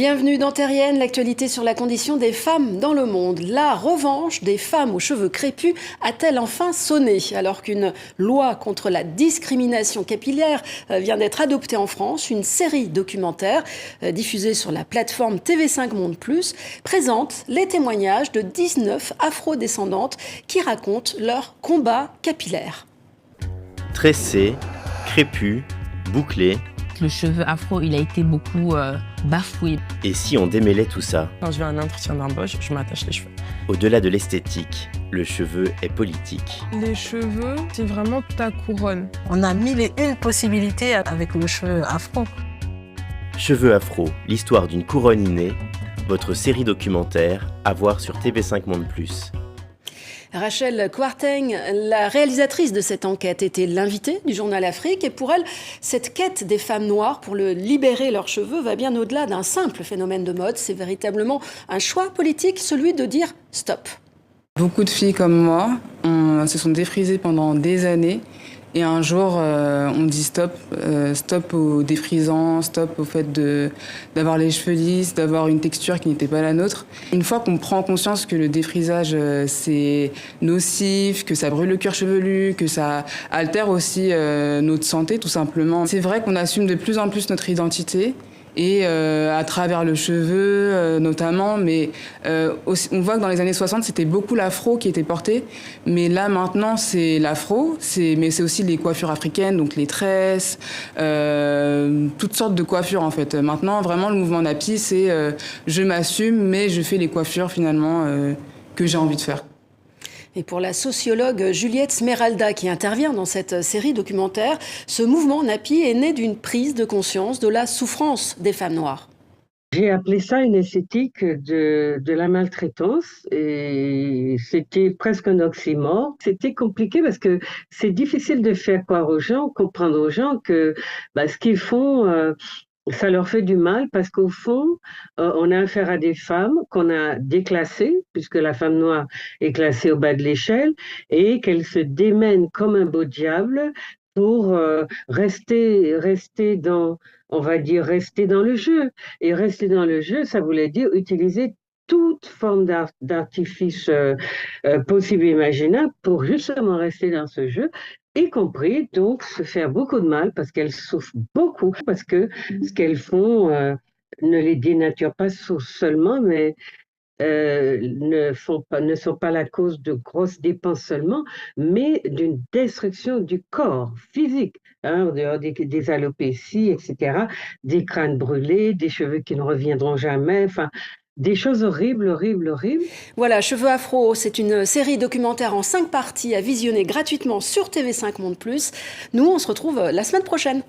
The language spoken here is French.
Bienvenue dans Terrienne, l'actualité sur la condition des femmes dans le monde. La revanche des femmes aux cheveux crépus a-t-elle enfin sonné? Alors qu'une loi contre la discrimination capillaire vient d'être adoptée en France, une série documentaire diffusée sur la plateforme TV5 Monde Plus présente les témoignages de 19 afrodescendantes qui racontent leur combat capillaire. Tressé, crépus, bouclé. Le cheveu afro, il a été beaucoup bafoué. Et si on démêlait tout ça? Quand je vais à un entretien d'embauche, je m'attache les cheveux. Au-delà de l'esthétique, le cheveu est politique. Les cheveux, c'est vraiment ta couronne. On a mille et une possibilités avec le cheveu afro. Cheveux afro, l'histoire d'une couronne innée, votre série documentaire à voir sur TV5 Monde Plus. Rachel Kwarteng, la réalisatrice de cette enquête, était l'invitée du journal Afrique. Et pour elle, cette quête des femmes noires pour libérer leurs cheveux va bien au-delà d'un simple phénomène de mode. C'est véritablement un choix politique, celui de dire stop. Beaucoup de filles comme moi se sont défrisées pendant des années. Et un jour, on dit stop, stop au défrisant, stop au fait d'avoir les cheveux lisses, d'avoir une texture qui n'était pas la nôtre. Une fois qu'on prend conscience que le défrisage, c'est nocif, que ça brûle le cuir chevelu, que ça altère aussi notre santé, tout simplement. C'est vrai qu'on assume de plus en plus notre identité. Et à travers le cheveu notamment, mais aussi, on voit que dans les années 60, c'était beaucoup l'afro qui était porté, mais là maintenant c'est l'afro, mais c'est aussi les coiffures africaines, donc les tresses, toutes sortes de coiffures en fait. Maintenant vraiment le mouvement Napi, c'est je m'assume, mais je fais les coiffures finalement que j'ai envie de faire. Et pour la sociologue Juliette Smeralda qui intervient dans cette série documentaire, ce mouvement Napi est né d'une prise de conscience de la souffrance des femmes noires. J'ai appelé ça une esthétique de la maltraitance et c'était presque un oxymore. C'était compliqué parce que c'est difficile de faire croire aux gens, comprendre aux gens que ce qu'ils font... ça leur fait du mal parce qu'au fond, on a affaire à des femmes qu'on a déclassées, puisque la femme noire est classée au bas de l'échelle, et qu'elle se démène comme un beau diable pour rester dans, on va dire, rester dans le jeu. Et rester dans le jeu, ça voulait dire utiliser toute forme d'artifice possible et imaginable pour justement rester dans ce jeu, y compris donc se faire beaucoup de mal parce qu'elles souffrent beaucoup, parce que ce qu'elles font ne les dénature pas seulement, mais ne sont pas la cause de grosses dépenses seulement, mais d'une destruction du corps physique, en dehors des alopécies, etc., des crânes brûlés, des cheveux qui ne reviendront jamais, enfin, des choses horribles, horribles, horribles. Voilà, Cheveux Afro, c'est une série documentaire en 5 parties à visionner gratuitement sur TV5 Monde Plus. Nous, on se retrouve la semaine prochaine.